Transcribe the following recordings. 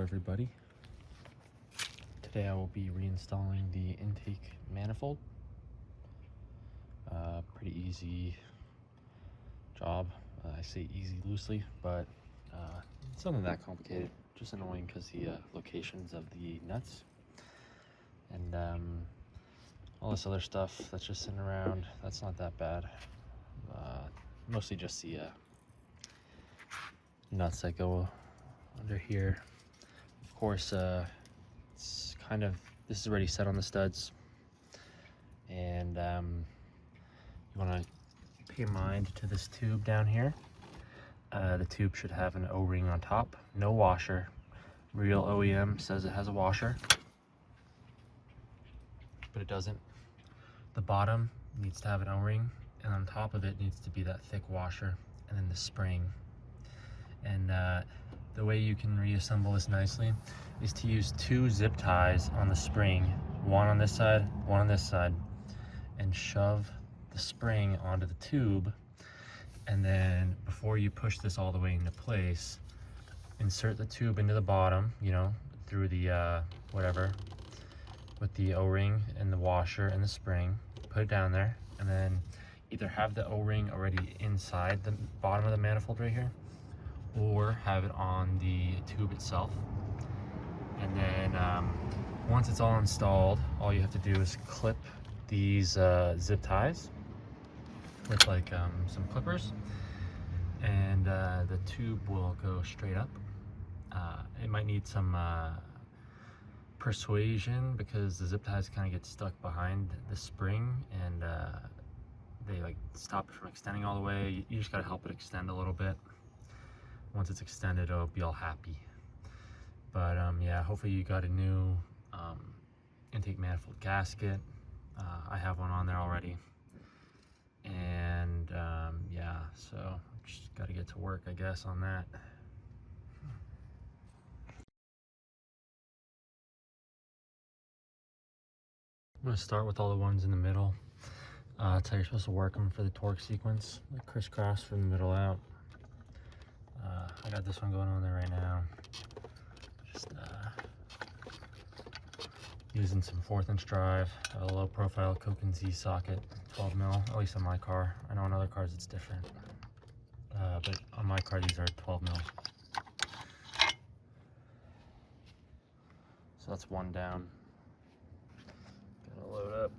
everybody. Today I will be reinstalling the intake manifold. Pretty easy job. I say easy loosely, but it's not that complicated. Just annoying because the locations of the nuts and all this other stuff that's just sitting around, that's not that bad. Mostly just the nuts that go under here. Of course, it's kind of, this is already set on the studs, and you want to pay mind to this tube down here. The tube should have an O-ring on top, no washer. Real OEM says it has a washer, but it doesn't. The bottom needs to have an O-ring, and on top of it needs to be that thick washer, and then the spring. And the way you can reassemble this nicely is to use 2 zip ties on the spring, one on this side, one on this side, and shove the spring onto the tube. And then before you push this all the way into place, insert the tube into the bottom, you know, through the whatever, with the O-ring and the washer and the spring. Put it down there, and then either have the O-ring already inside the bottom of the manifold right here, or have it on the tube itself. And then once it's all installed, all you have to do is clip these zip ties with like some clippers, and the tube will go straight up. It might need some persuasion because the zip ties kind of get stuck behind the spring, and they like stop it from extending all the way. You just got to help it extend a little bit. Once it's extended, it'll be all happy. But yeah, hopefully you got a new intake manifold gasket. I have one on there already. And yeah, so just got to get to work, I guess, on that. I'm going to start with all the ones in the middle. That's how you're supposed to work them for the torque sequence. Like crisscross from the middle out. I got this one going on there right now. Just using some 4th inch drive, a low profile Coke and Z socket, 12 mil, at least on my car. I know on other cars it's different. But on my car these are 12 mil. So that's one down. Gonna load up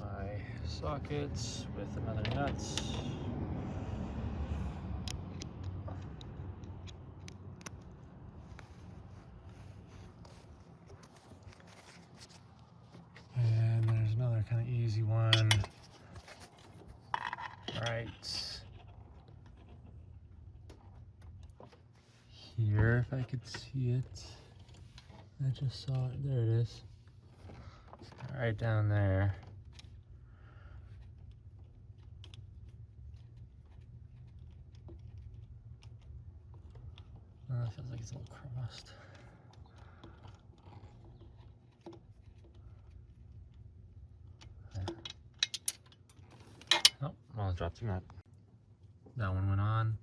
my sockets with another nuts. And there's another kind of easy one. Right here, if I could see it. I just saw it. There it is. Right down there. It feels like it's a little crossed. Oh, well, I dropped the nut. That one went on.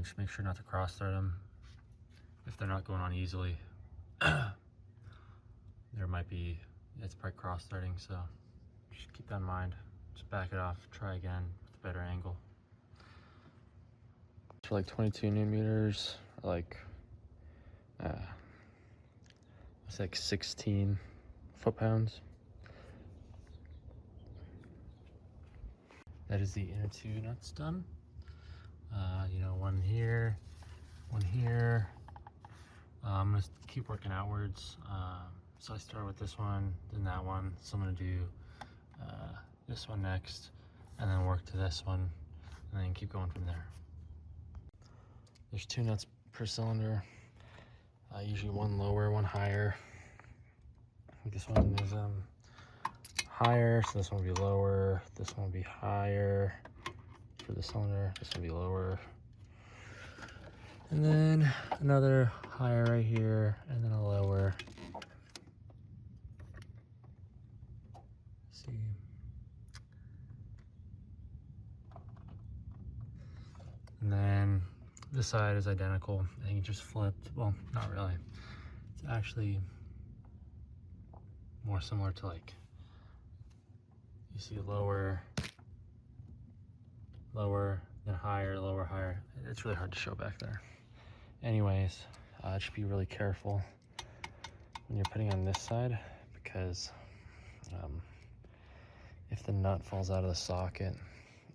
Just make sure not to cross thread them if they're not going on easily. There might be, it's probably cross threading, so just keep that in mind. Just back it off, try again with a better angle. For like 22 newton meters, like it's like 16 foot-pounds. That is the inner 2 nuts done. You know, one here, one here. I'm gonna keep working outwards. So I start with this one, then that one. So I'm gonna do this one next, and then work to this one, and then keep going from there. There's 2 nuts per cylinder. Usually one lower, one higher. This one is higher, so this one will be lower. This one will be higher for the cylinder. This will be lower. And then another higher right here, and then a lower. Let's see. And then this side is identical. I think it just flipped. Well, not really. It's actually more similar to, like, you see lower, then higher, lower, higher. It's really hard to show back there. Anyways, just be really careful when you're putting on this side, because if the nut falls out of the socket,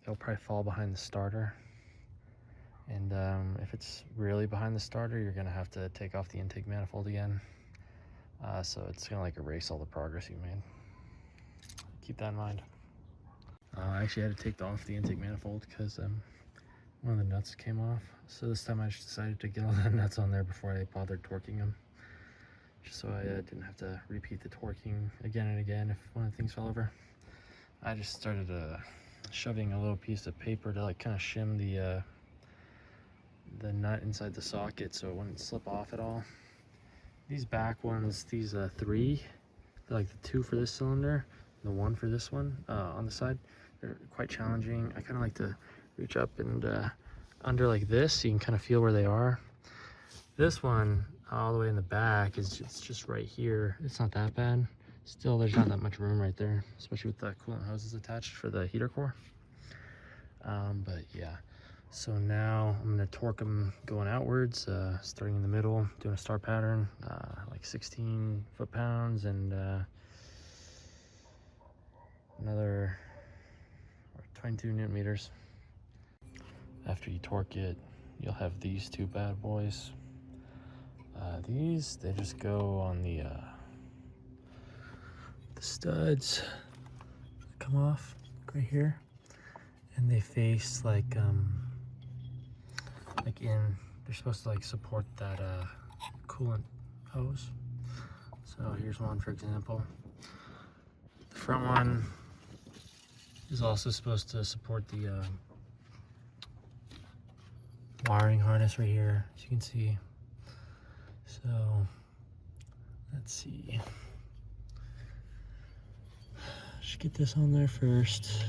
it'll probably fall behind the starter. And if it's really behind the starter, you're gonna have to take off the intake manifold again. So it's gonna like erase all the progress you made. Keep that in mind. I actually had to take off the intake manifold because one of the nuts came off. So this time I just decided to get all the nuts on there before I bothered torquing them, just so I didn't have to repeat the torquing again and again if one of the things fell over. I just started shoving a little piece of paper to like kind of shim the nut inside the socket so it wouldn't slip off at all. These back ones, these 3, they're like the 2 for this cylinder, the 1 for this one on the side. They're quite challenging. I kind of like to reach up and under like this so you can kind of feel where they are. This one all the way in the back is just right here. It's not that bad. Still, there's not that much room right there, especially with the coolant hoses attached for the heater core. But yeah, so now I'm gonna torque them going outwards, starting in the middle, doing a star pattern, like 16 foot-pounds and another 22 newton meters. After you torque it, you'll have these 2 bad boys. These, they just go on the studs that come off right here, and they face like in, they're supposed to like support that coolant hose. So here's one for example. The front one is also supposed to support the wiring harness right here, as you can see. So let's see. Just get this on there first.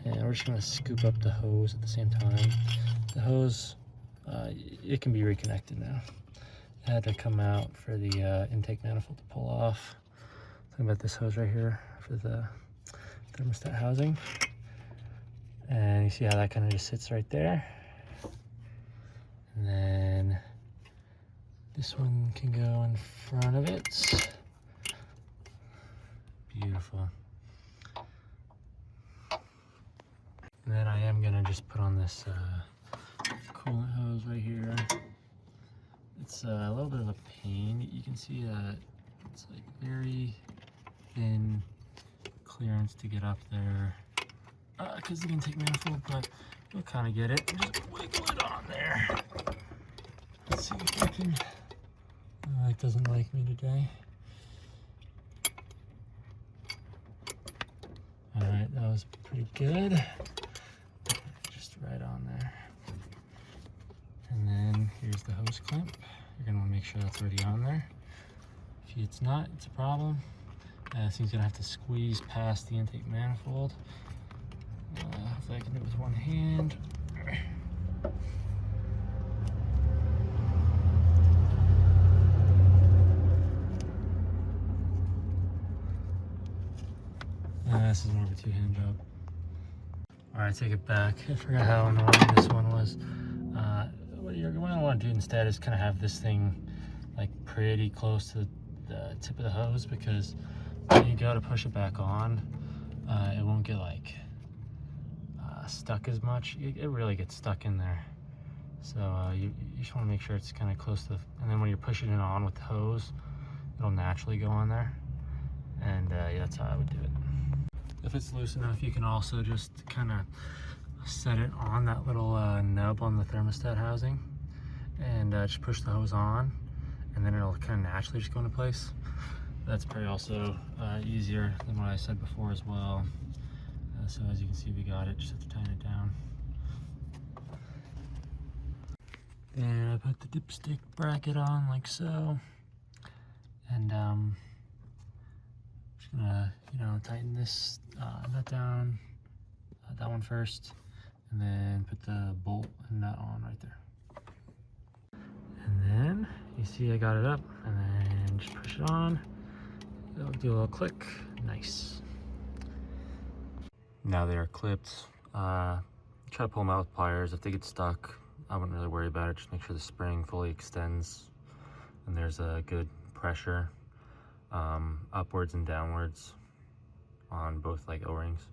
And we're just gonna scoop up the hose at the same time. The hose, it can be reconnected now. It had to come out for the intake manifold to pull off. Talking about this hose right here for the thermostat housing. And you see how that kind of just sits right there. And then this one can go in front of it. Beautiful. And then I am gonna just put on this coolant hose right here. It's a little bit of a pain. You can see that it's like very thin clearance to get up there because the intake manifold, but you'll kind of get it. Just wiggle it on there. Let's see if I can. It doesn't like me today. All right, that was pretty good. Just right on there. And then here's the hose clamp. You're gonna wanna make sure that's already on there. If it's not, it's a problem. This thing's gonna have to squeeze past the intake manifold. Hopefully I can do it with one hand. This is more of a 2-hand job. Alright, take it back. I forgot how annoying this one was. What you're going to want to do instead is kind of have this thing like pretty close to the tip of the hose, because when you go to push it back on, it won't get like stuck as much. It really gets stuck in there. So you just want to make sure it's kind of close to, and then when you're pushing it on with the hose, it'll naturally go on there. And yeah, that's how I would do it. If it's loose enough, you can also just kind of set it on that little nub on the thermostat housing and just push the hose on, and then it'll kind of naturally just go into place. That's probably also easier than what I said before as well. So as you can see, we got it, just have to tighten it down. Then I put the dipstick bracket on like so, and just gonna, tighten this nut down that one first, and then put the bolt and nut on right there. And then you see I got it up, and then just push it on. It'll do a little click. Nice. Now they are clipped. Try to pull them out with pliers. If they get stuck, I wouldn't really worry about it. Just make sure the spring fully extends and there's a good pressure upwards and downwards on both like O-rings.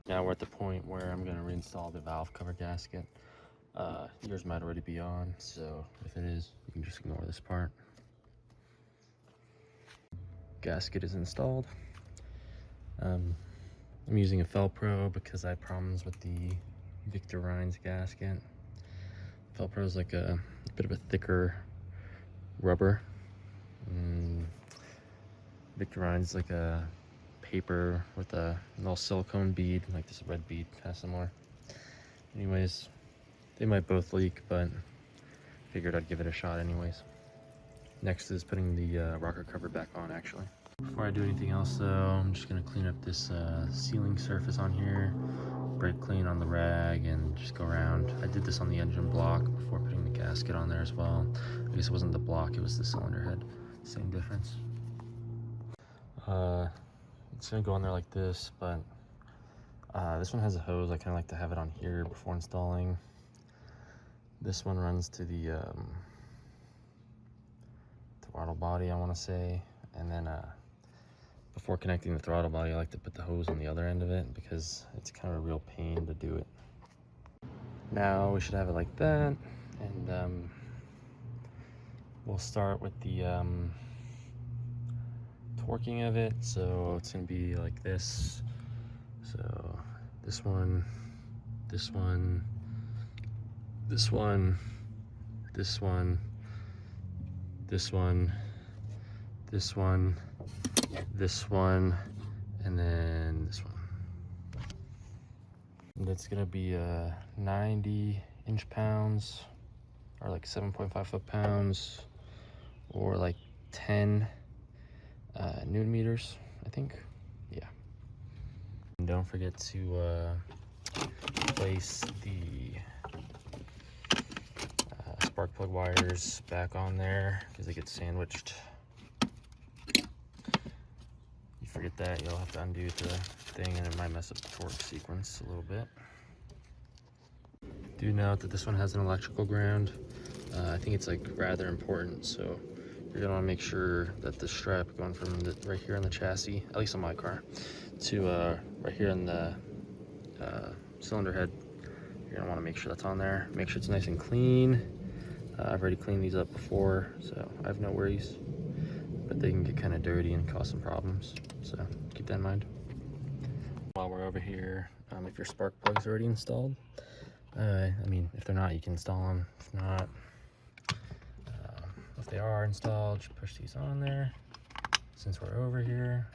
Now we're at the point where I'm going to reinstall the valve cover gasket. Yours might already be on, so if it is, you can just ignore this part. Gasket is installed. I'm using a Felpro because I had problems with the Victor Rein's gasket. Felpro is like a bit of a thicker rubber. Victor Rein's like a paper with a little silicone bead, like this red bead, kind of similar. Anyways, they might both leak, but figured I'd give it a shot anyways. Next is putting the rocker cover back on, actually. Before I do anything else though, I'm just gonna clean up this sealing surface on here, brake clean on the rag, and just go around. I did this on the engine block before putting the gasket on there as well. I guess it wasn't the block, it was the cylinder head. Same difference. It's gonna go on there like this, but this one has a hose. I kind of like to have it on here before installing. This one runs to the throttle body, I want to say, and then before connecting the throttle body, I like to put the hose on the other end of it because it's kind of a real pain to do it. Now we should have it like that, and we'll start with the torquing of it. So it's going to be like this. So this one, this one, this one, this one, this one, this one, this one, and then this one. And it's gonna be 90 inch-pounds, or like 7.5 foot-pounds, or like 10 newton meters, I think. Yeah. And don't forget to place the spark plug wires back on there because they get sandwiched. You forget that, you'll have to undo the thing and it might mess up the torque sequence a little bit. Do note that this one has an electrical ground. I think it's like rather important, so you're gonna want to make sure that the strap going from right here on the chassis, at least on my car, to right here on the cylinder head, you're gonna want to make sure that's on there. Make sure it's nice and clean. I've already cleaned these up before, so I have no worries, but they can get kind of dirty and cause some problems, so keep that in mind. While we're over here, if your spark plug's already installed, I mean, if they're not, you can install them. If not, if they are installed, just push these on there. Since we're over here,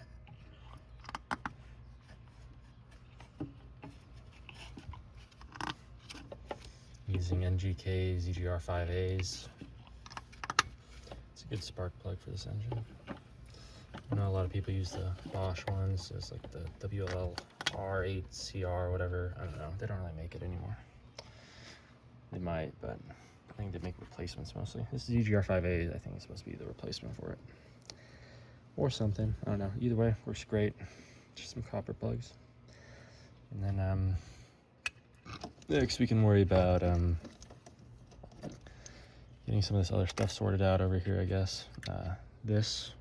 using NGK ZGR5As. It's a good spark plug for this engine. I know a lot of people use the Bosch ones. It's like the WLR8CR, whatever. I don't know. They don't really make it anymore. They might, but I think they make replacements mostly. This is ZGR5A. I think it's supposed to be the replacement for it. Or something. I don't know. Either way, works great. Just some copper plugs. And then, next we can worry about getting some of this other stuff sorted out over here, I guess. This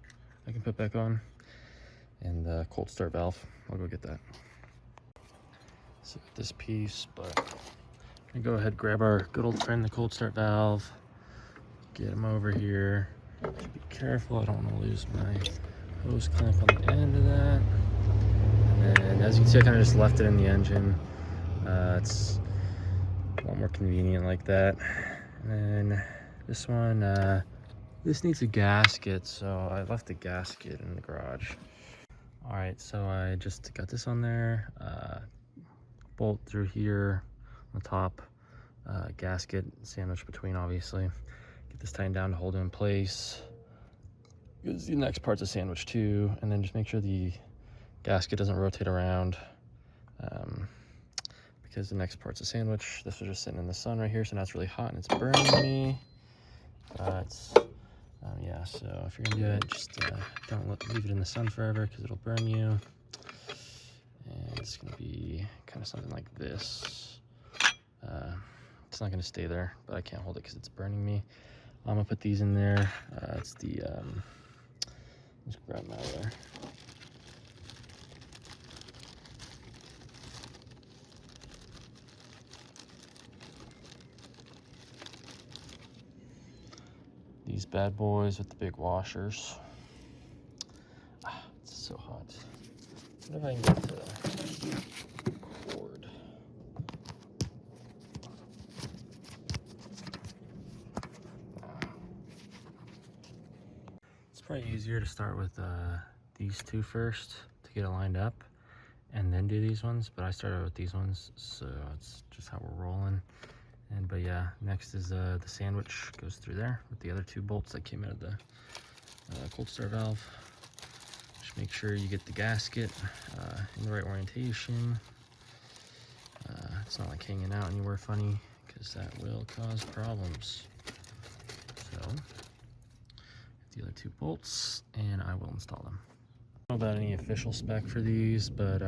I can put back on, and the cold start valve. I'll go get that. So this piece, but I'm gonna go ahead and grab our good old friend, the cold start valve. Get him over here. Just be careful, I don't want to lose my hose clamp on the end of that. And then, as you can see, I kind of just left it in the engine. It's a lot more convenient like that. And then this one, this needs a gasket, so I left the gasket in the garage. All right, so I just got this on there. Bolt through here on the top, gasket sandwiched between, obviously. Get this tightened down to hold it in place. Because the next part's a sandwich too, and then just make sure the gasket doesn't rotate around. because the next part's a sandwich. This was just sitting in the sun right here, so now it's really hot and it's burning me. But yeah, so if you're gonna do it, just don't leave it in the sun forever because it'll burn you. And it's gonna be kind of something like this. It's not gonna stay there, but I can't hold it because it's burning me. I'm gonna put these in there. It's the, let's grab them out of there. These bad boys with the big washers. It's so hot. What if I can get to the cord? It's probably easier to start with these two first to get it lined up and then do these ones, but I started with these ones, so it's just how we're rolling. But yeah, next is the sandwich goes through there with the other two bolts that came out of the cold start valve. Just make sure you get the gasket in the right orientation. It's not like hanging out anywhere funny, because that will cause problems. So, the other two bolts, and I will install them. I don't know about any official spec for these, but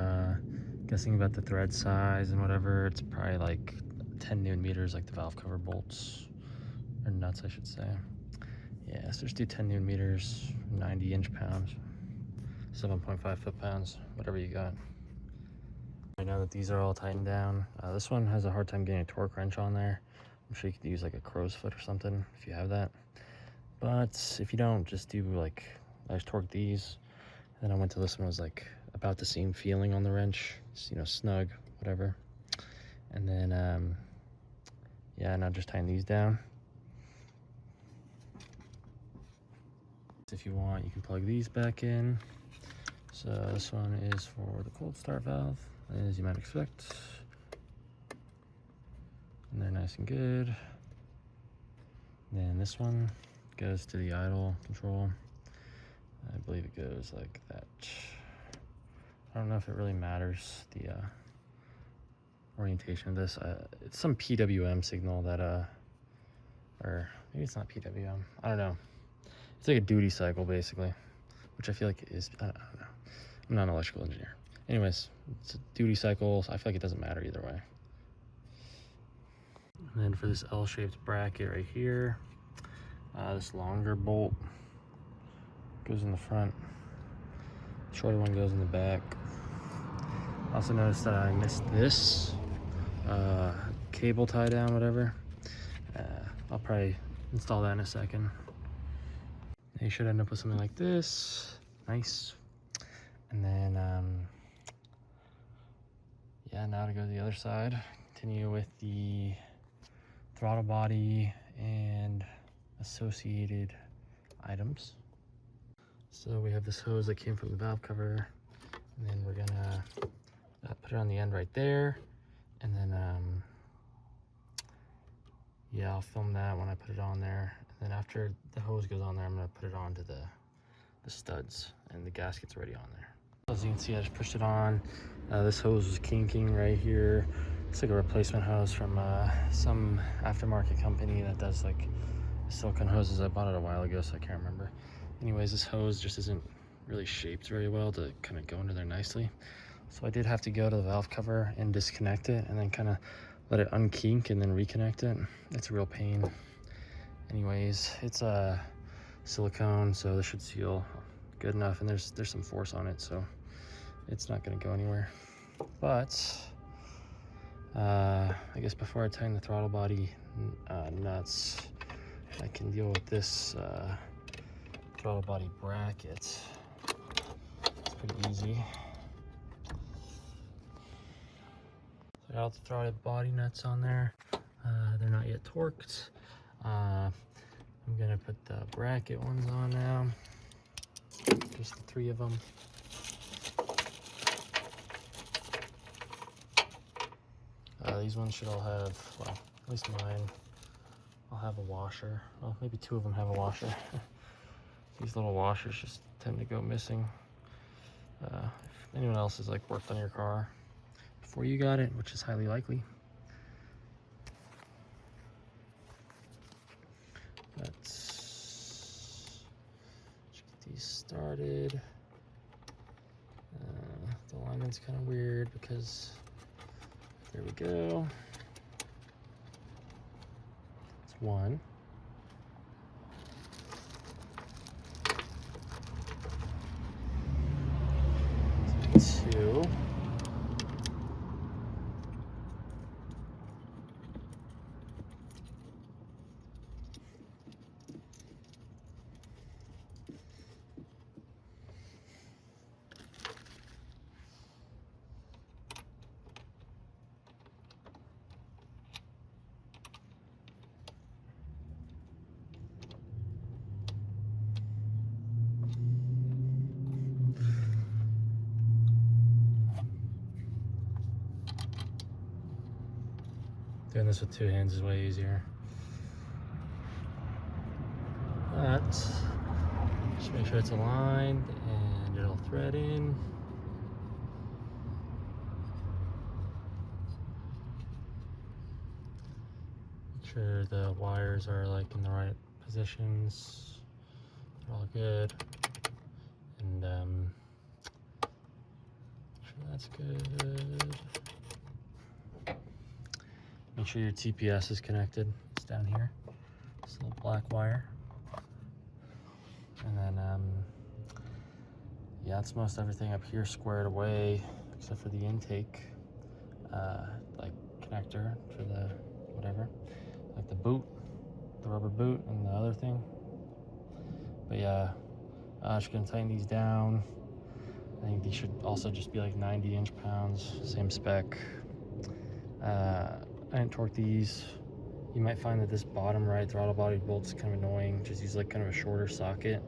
guessing about the thread size and whatever, it's probably like 10 Newton meters, like the valve cover bolts, or nuts I should say. Yeah, so just do 10 Newton meters, 90 inch-pounds, 7.5 foot-pounds, whatever you got. I know that these are all tightened down. This one has a hard time getting a torque wrench on there. I'm sure you could use like a crow's foot or something if you have that. But if you don't, just do like, I just torqued these. And then I went to this one, was like about the same feeling on the wrench, just, you know, snug, whatever. And then, yeah, now just tighten these down. If you want, you can plug these back in. So this one is for the cold start valve, as you might expect. And they're nice and good. Then this one goes to the idle control. I believe it goes like that. I don't know if it really matters, the orientation of this. It's some PWM signal that, or maybe it's not PWM. I don't know. It's like a duty cycle basically, which I feel like is, I don't know. I'm not an electrical engineer. Anyways, it's a duty cycle, so I feel like it doesn't matter either way. And then for this L-shaped bracket right here, this longer bolt goes in the front, shorter one goes in the back. Also noticed that I missed this cable tie down, whatever. I'll probably install that in a second. You should end up with something like this, nice. And then, yeah, now to go to the other side, continue with the throttle body and associated items. So we have this hose that came from the valve cover, and then we're gonna put it on the end right there, and then yeah, I'll film that when I put it on there, and then after the hose goes on there, I'm gonna put it onto the studs, and the gasket's already on there. As you can see, I just pushed it on. This hose was kinking right here. It's like a replacement hose from some aftermarket company that does like silicone hoses. I bought it a while ago, so I can't remember. Anyways, this hose just isn't really shaped very well to kind of go into there nicely. So I did have to go to the valve cover and disconnect it, and then kind of let it unkink and then reconnect it. It's a real pain. Anyways, it's a silicone, so this should seal good enough, and there's some force on it, so it's not going to go anywhere. But I guess before I tighten the throttle body nuts, I can deal with this throttle body bracket. It's pretty easy. So I got all the throttle body nuts on there. They're not yet torqued. I'm gonna put the bracket ones on now. Just the 3 of them. These ones should all have, well, at least mine, I'll have a washer. Well, maybe 2 of them have a washer. These little washers just tend to go missing. If anyone else has like worked on your car, before you got it, which is highly likely. Let's get these started. The alignment's kind of weird because there we go. It's one. Two. Doing this with two hands is way easier. But just make sure it's aligned and it'll thread in. Make sure the wires are like in the right positions. They're all good. And make sure that's good. Make sure your TPS is connected. It's down here. This little black wire. And then, yeah, it's most everything up here squared away, except for the intake, like connector for the whatever, like the boot, the rubber boot, and the other thing. But yeah, just gonna tighten these down. I think these should also just be like 90 inch-pounds, same spec. I didn't torque these. You might find that this bottom right throttle body bolt's kind of annoying. Just use like kind of a shorter socket.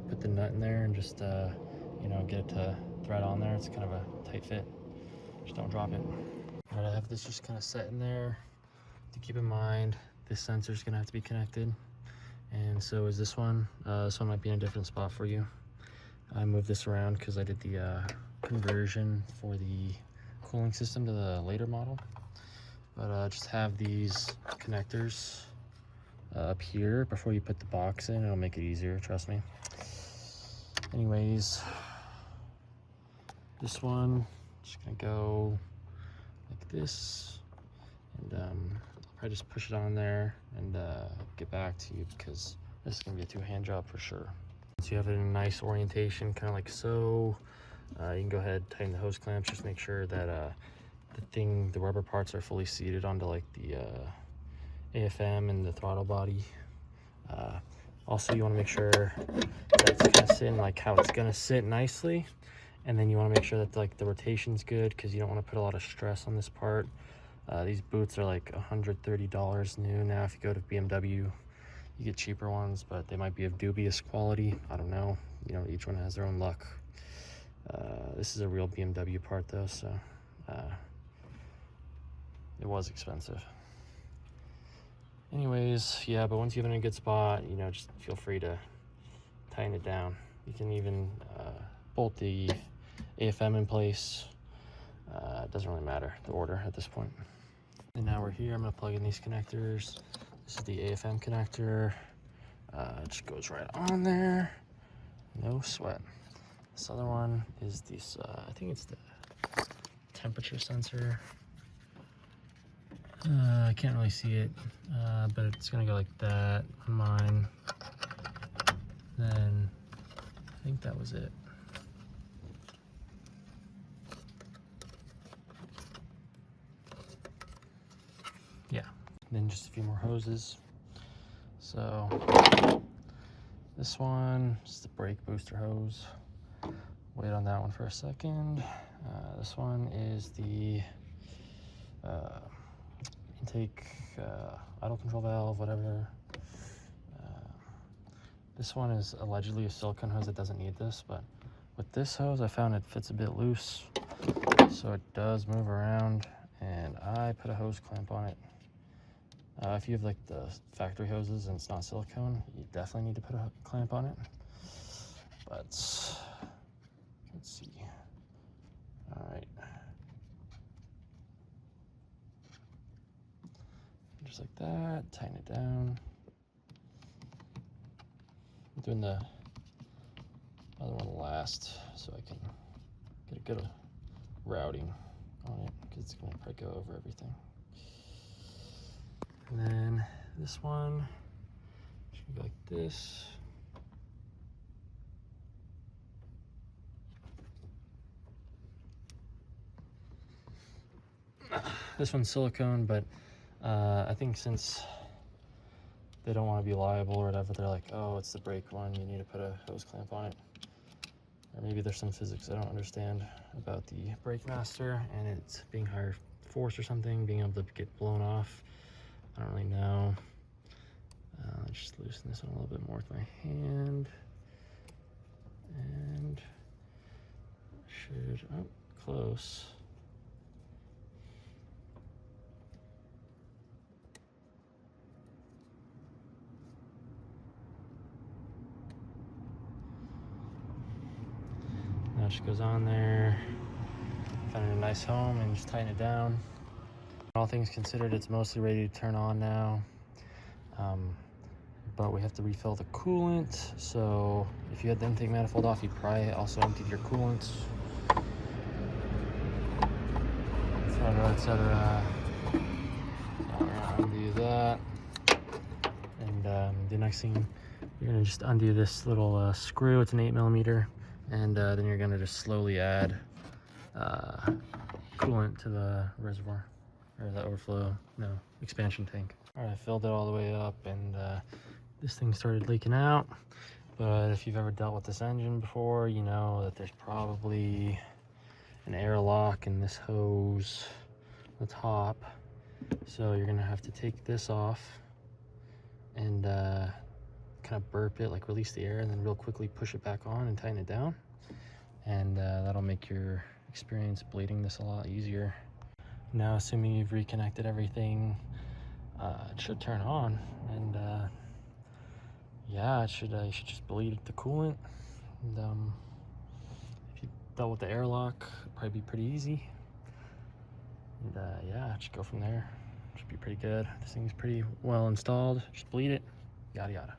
Put the nut in there and just, you know, get it to thread on there. It's kind of a tight fit. Just don't drop it. All right, I have this just kind of set in there. To keep in mind, this sensor's gonna have to be connected. And so is this one. This one might be in a different spot for you. I moved this around because I did the conversion for the cooling system to the later model. But just have these connectors up here before you put the box in. It'll make it easier, trust me. Anyways, this one, just gonna go like this. And I'll probably just push it on there and get back to you because this is gonna be a two-hand job for sure. So you have it in a nice orientation, kind of like so. You can go ahead, tighten the hose clamps, just make sure that the rubber parts are fully seated onto like the AFM and the throttle body. Also, you want to make sure that it's kind of sitting like how it's gonna sit nicely, and then you want to make sure that like the rotation's good because you don't want to put a lot of stress on this part. These boots are like $130 new now. If you go to BMW, you get cheaper ones, but they might be of dubious quality. I don't know. You know, each one has their own luck. This is a real BMW part though, so it was expensive. Anyways, yeah, but once you have it in a good spot, you know, just feel free to tighten it down. You can even bolt the AFM in place. It doesn't really matter, the order at this point. And now we're here. I'm gonna plug in these connectors. This is the AFM connector. It just goes right on there. No sweat. This other one is this, I think it's the temperature sensor. I can't really see it, but it's gonna go like that on mine. Then I think that was it. Yeah, then just a few more hoses. So this one is the brake booster hose. Wait on that one for a second. This one is the intake idle control valve, whatever. This one is allegedly a silicone hose that doesn't need this, but with this hose I found it fits a bit loose, so it does move around, and I put a hose clamp on it. If you have like the factory hoses and it's not silicone, you definitely need to put a clamp on it. But let's see. All right. just like that, tighten it down. I'm doing the other one last so I can get a good routing on it, because it's gonna probably go over everything. And then this one should go like this. This one's silicone, but I think since they don't want to be liable or whatever, they're like, oh, it's the brake one, you need to put a hose clamp on it. Or maybe there's some physics I don't understand about the brake master and it's being higher force or something, being able to get blown off. I don't really know. Let's just loosen this one a little bit more with my hand. And should, oh, close. Now it just goes on there, find a nice home and just tighten it down. All things considered, it's mostly ready to turn on now. But we have to refill the coolant. So if you had the intake manifold off, you probably also emptied your coolant, etc. We're gonna undo that. And the next thing, you're gonna just undo this little screw. It's an 8mm, and then you're gonna just slowly add coolant to the reservoir, or the overflow, no, expansion tank. All right, I filled it all the way up, and this thing started leaking out. But if you've ever dealt with this engine before, you know that there's probably an airlock in this hose on the top. So you're gonna have to take this off and kind of burp it, like release the air, and then real quickly push it back on and tighten it down. And that'll make your experience bleeding this a lot easier. Now, assuming you've reconnected everything, it should turn on, and yeah, it should you should just bleed the coolant. And if you dealt with the airlock, it'd probably be pretty easy. And yeah, just go from there. Should be pretty good. This thing's pretty well installed. Just bleed it, yada yada.